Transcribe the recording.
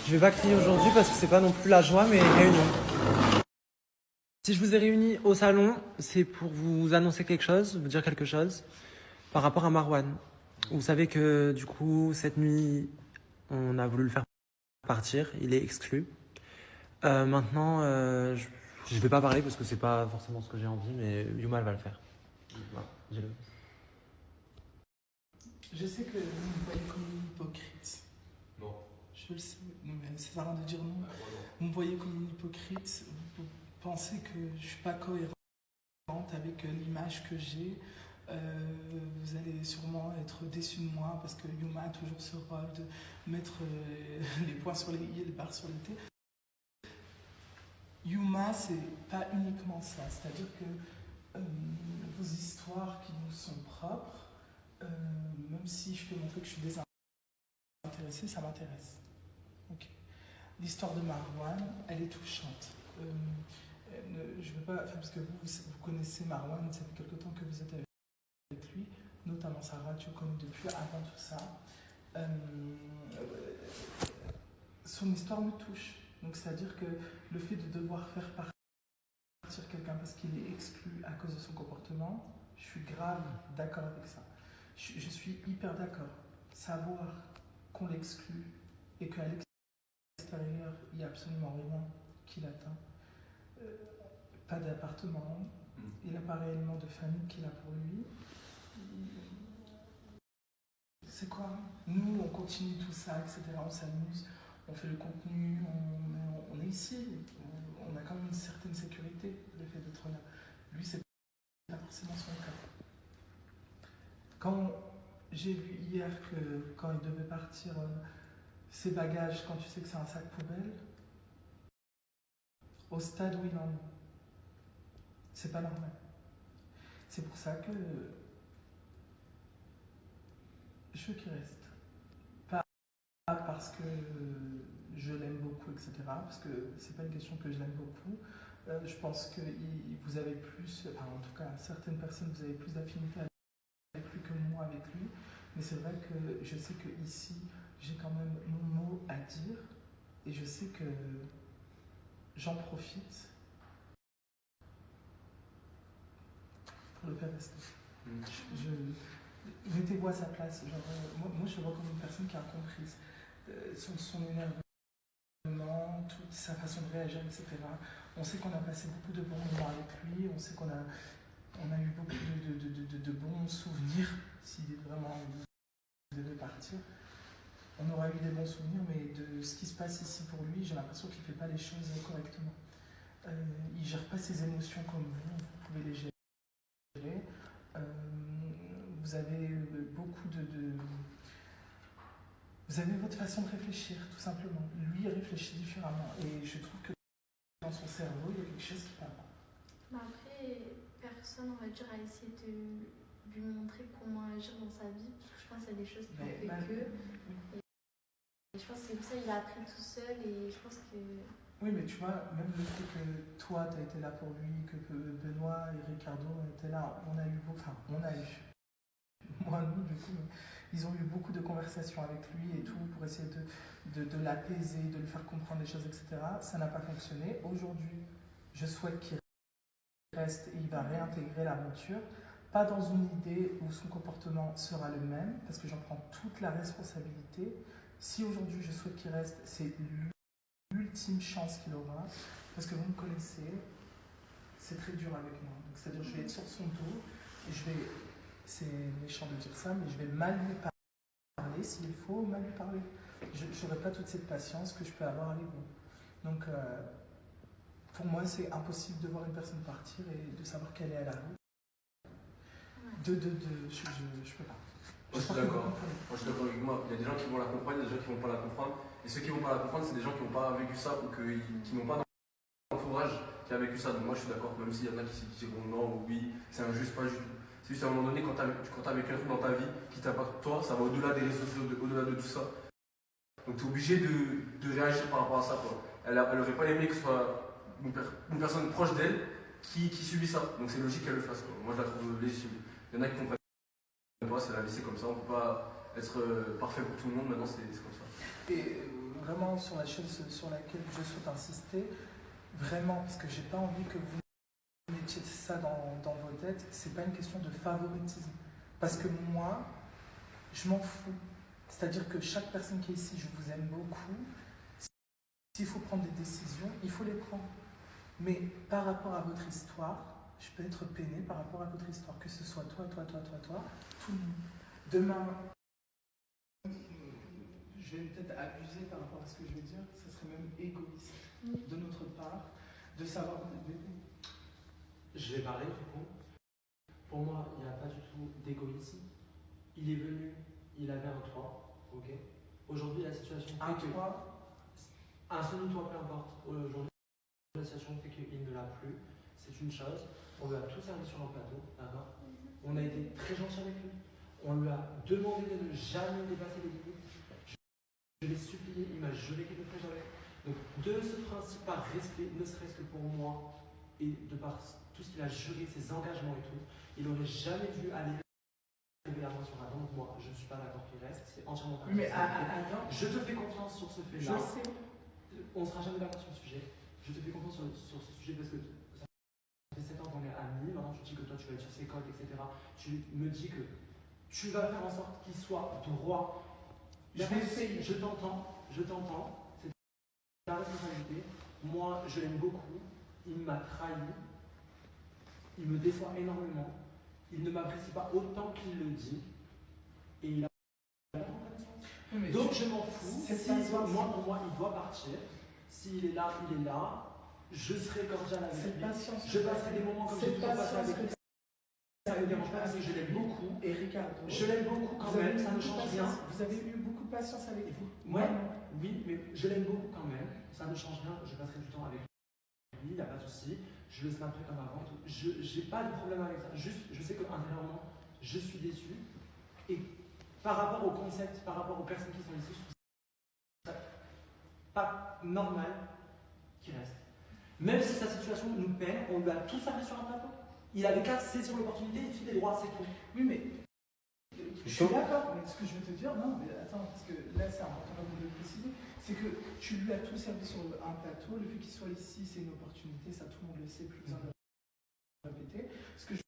Je vais pas crier aujourd'hui parce que c'est pas non plus la joie, mais réunion. Si je vous ai réunis au salon, c'est pour vous annoncer quelque chose, vous dire quelque chose par rapport à Marwan. Vous savez que du coup, cette nuit, on a voulu le faire partir, il est exclu. Maintenant, je vais pas parler parce que c'est pas forcément ce que j'ai envie, mais Yuma elle va le faire. Voilà, dis-le. Je sais que vous me voyez comme une hypocrite. Non. Je le sais, non, mais ça sert à rien de dire non. Vous me voyez comme une hypocrite. Vous pensez que je suis pas cohérente avec l'image que j'ai. Vous allez sûrement être déçus de moi parce que Yuma a toujours ce rôle de mettre les points sur les i et les barres sur les t. Yuma, c'est pas uniquement ça. C'est-à-dire que vos histoires qui vous sont propres, même si je peux montrer que je suis désintéressée, ça m'intéresse. Okay. L'histoire de Marwan, elle est touchante. Je veux pas, parce que vous connaissez Marwan, ça fait quelque temps que vous êtes avec lui, notamment Sarah, tu le connais depuis avant tout ça. Son histoire me touche. Donc c'est-à-dire que le fait de devoir faire partir quelqu'un parce qu'il est exclu à cause de son comportement, je suis grave d'accord avec ça. Je suis hyper d'accord. Savoir qu'on l'exclut et qu'à l'extérieur, il n'y a absolument rien qui l'atteint. Pas d'appartement, il n'a pas réellement de famille qui l'a pour lui. C'est quoi? Nous, on continue tout ça, etc. On s'amuse, on fait le contenu, on est ici. On a quand même une certaine sécurité, le fait d'être là. Lui, c'est pas forcément son cas. Quand j'ai vu hier que quand il devait partir, ses bagages, quand tu sais que c'est un sac poubelle, au stade où il en est, c'est pas normal. C'est pour ça que je veux qu'il reste. Pas parce que je l'aime beaucoup, etc. Parce que c'est pas une question que je l'aime beaucoup. Je pense que vous avez plus, enfin en tout cas certaines personnes, vous avez plus d'affinité avec lui que moi avec lui. Mais c'est vrai que je sais que ici, j'ai quand même mon mot à dire. Et je sais que j'en profite pour le faire rester. Mettez-vous à sa place. Genre, moi, je le vois comme une personne qui a compris son énervement, toute sa façon de réagir, etc. On sait qu'on a passé beaucoup de bons moments avec lui, on sait qu'on a eu beaucoup de bons souvenirs, s'il est vraiment de partir. On aura eu des bons souvenirs, mais de ce qui se passe ici pour lui, j'ai l'impression qu'il ne fait pas les choses correctement. Il ne gère pas ses émotions comme vous pouvez les gérer. Vous avez beaucoup Vous avez votre façon de réfléchir, tout simplement. Lui, il réfléchit différemment. Et je trouve que dans son cerveau, il y a quelque chose qui ne va pas. Mais après, personne, on va dire, a essayé de lui montrer comment agir dans sa vie. Parce que je pense qu'il y a des choses qui ont fait que. Et je pense que c'est pour ça qu'il a appris tout seul. Et je pense que. Oui, mais tu vois, même le fait que toi, tu as été là pour lui, que Benoît et Ricardo étaient là, on a eu beaucoup. Enfin, on a eu. Moi, nous, du coup, ils ont eu beaucoup de conversations avec lui et tout pour essayer de l'apaiser, de lui faire comprendre des choses, etc. Ça n'a pas fonctionné. Aujourd'hui, je souhaite qu'il reste et il va réintégrer l'aventure. Pas dans une idée où son comportement sera le même, parce que j'en prends toute la responsabilité. Si aujourd'hui je souhaite qu'il reste, c'est l'ultime chance qu'il aura, parce que vous me connaissez, c'est très dur avec moi. C'est-à-dire je vais être sur son dos et je vais, c'est méchant de dire ça, mais je vais mal lui parler s'il faut, mal lui parler. Je n'aurai pas toute cette patience que je peux avoir avec vous. Donc pour moi c'est impossible de voir une personne partir et de savoir qu'elle est à la rue. Je peux pas. Moi, je suis d'accord. Moi, je suis d'accord avec moi. Il y a des gens qui vont la comprendre, il y a des gens qui vont pas la comprendre. Et ceux qui vont pas la comprendre, c'est des gens qui n'ont pas vécu ça ou qui n'ont pas d'entourage qui a vécu ça. Donc moi, je suis d'accord, même s'il y en a qui diront non ou oui, c'est injuste, pas du tout. C'est juste à un moment donné, quand tu as vécu un truc dans ta vie qui t'impacte toi, ça va au-delà des réseaux sociaux, au-delà de tout ça. Donc tu es obligé de réagir par rapport à ça, quoi. Elle aurait pas aimé que ce soit une personne proche d'elle qui subit ça. Donc c'est logique qu'elle le fasse, quoi. Moi, je la trouve légitime. Il y en a qui comprennent pas, c'est la laisser comme ça. On peut pas être parfait pour tout le monde, maintenant c'est comme ça. Et vraiment sur la chose sur laquelle je souhaite insister, vraiment, parce que j'ai pas envie que vous mettiez ça dans vos têtes, c'est pas une question de favoritisme. Parce que moi, je m'en fous. C'est-à-dire que chaque personne qui est ici, je vous aime beaucoup. S'il faut prendre des décisions, il faut les prendre. Mais par rapport à votre histoire, je peux être peiné par rapport à votre histoire, que ce soit toi, tout le monde. Demain, je vais peut-être abuser par rapport à ce que je vais dire, ce serait même égoïste de notre part de savoir. Je vais parler du coup. Pour moi, il n'y a pas du tout d'égoïsme. Il est venu, il avait un toit, ok. Aujourd'hui, la situation fait que. Un semi-toit, peu importe. Aujourd'hui, la situation fait qu'il ne l'a plus. C'est une chose. On lui a tout servi sur un plateau, d'accord. On a été très gentil avec lui. On lui a demandé de ne jamais dépasser les limites. Je l'ai supplié, il m'a juré qu'il ne le ferait jamais. Donc, de ce principe, par respect, ne serait-ce que pour moi, et de par tout ce qu'il a juré, ses engagements et tout, il n'aurait jamais dû aller lever la main sur Adam. Moi, je ne suis pas d'accord qu'il reste, c'est entièrement pas. Mais Adam, je te fais confiance sur ce fait-là. Je sais. On ne sera jamais d'accord sur le sujet. Je te fais confiance sur ce sujet parce que ça fait 7 ans qu'on est amis. Maintenant, tu dis que toi, tu vas être sur ses codes, etc. Tu me dis que tu vas faire en sorte qu'il soit droit. Je t'entends. C'est ta responsabilité. Moi, je l'aime beaucoup. Il m'a trahi. Il me déçoit énormément. Il ne m'apprécie pas autant qu'il le dit. Et il a la reconnaissance. Donc, je m'en fous. Pour moi, il doit partir. S'il est là, il est là. Je serai cordial avec lui. Je passerai des moments comme j'ai toujours passé avec lui. Ça ne me dérange pas parce que je l'aime beaucoup. Et Ricardo, je l'aime beaucoup quand même, ça ne change rien. Vous avez eu beaucoup de patience avec vous. Ouais, oui, mais je l'aime beaucoup quand même. Ça ne change rien. Je passerai du temps avec lui, il n'y a pas de souci. Je le snapperai comme avant. Je n'ai pas de problème avec ça. Juste, je sais qu'intérieurement, je suis déçu. Et par rapport au concept, par rapport aux personnes qui sont ici, je trouve ça pas normal qu'il reste. Même si sa situation nous peine, on lui a tout servi sur un plateau. Il avait qu'à saisir l'opportunité, il fait des droits, c'est tout. Oui, mais je suis d'accord, mais ce que je veux te dire, non, mais attends, parce que là c'est important de le préciser, c'est que tu lui as tout servi sur un plateau, le fait qu'il soit ici, c'est une opportunité, ça tout le monde le sait, plus besoin de le répéter. Ce que je